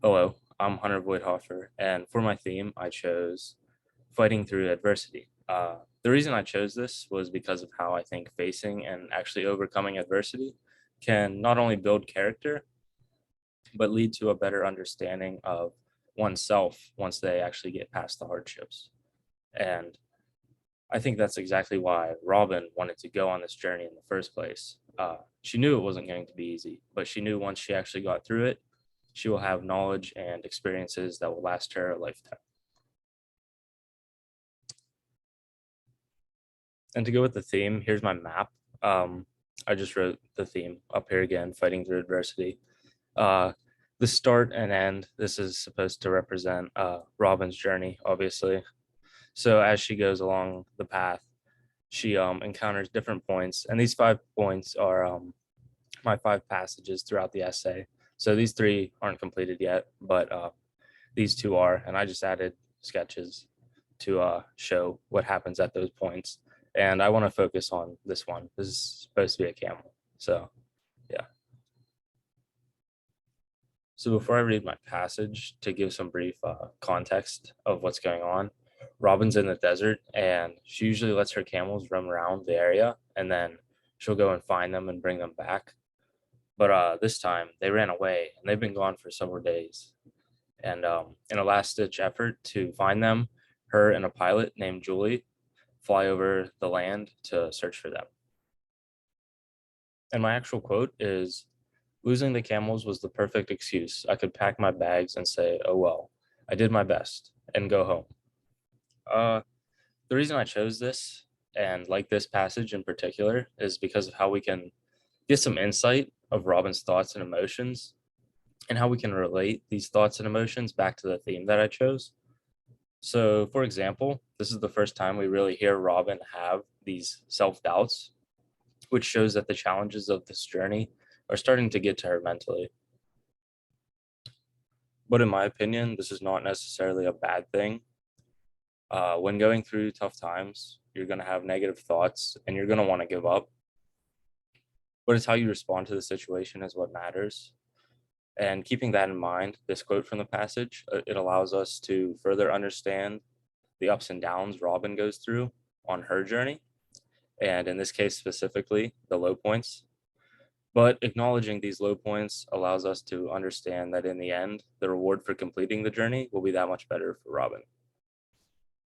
Hello, I'm Hunter Voithofer, and for my theme, I chose fighting through adversity. The reason I chose this was because of how I think facing and actually overcoming adversity can not only build character, but lead to a better understanding of oneself once they actually get past the hardships. And I think that's exactly why Robin wanted to go on this journey in the first place. She knew it wasn't going to be easy, but she knew once she actually got through it, she will have knowledge and experiences that will last her a lifetime. And to go with the theme, here's my map. I just wrote the theme up here again, fighting through adversity. Uh, the start and end, this is supposed to represent Robin's journey, obviously. So as she goes along the path, she encounters different points, and these 5 points are my 5 passages throughout the essay. So these 3 aren't completed yet, but these 2 are, and I just added sketches to show what happens at those points. And I want to focus on this one. This is supposed to be a camel. So, yeah. So before I read my passage, to give some brief context of what's going on, Robin's in the desert and she usually lets her camels roam around the area and then she'll go and find them and bring them back. But this time they ran away and they've been gone for several days. And in a last ditch effort to find them, her and a pilot named Julie fly over the land to search for them. And my actual quote is, losing the camels was the perfect excuse. I could pack my bags and say, oh well, I did my best and go home. Uh, the reason I chose this and like this passage in particular is because of how we can get some insight of Robin's thoughts and emotions and how we can relate these thoughts and emotions back to the theme that I chose. So, for example, this is the first time we really hear Robin have these self doubts, which shows that the challenges of this journey are starting to get to her mentally. But in my opinion, this is not necessarily a bad thing. When going through tough times, you're going to have negative thoughts and you're going to want to give up. But it's how you respond to the situation is what matters. And keeping that in mind, this quote from the passage, it allows us to further understand the ups and downs Robin goes through on her journey. And in this case specifically, the low points. But acknowledging these low points allows us to understand that in the end, the reward for completing the journey will be that much better for Robin.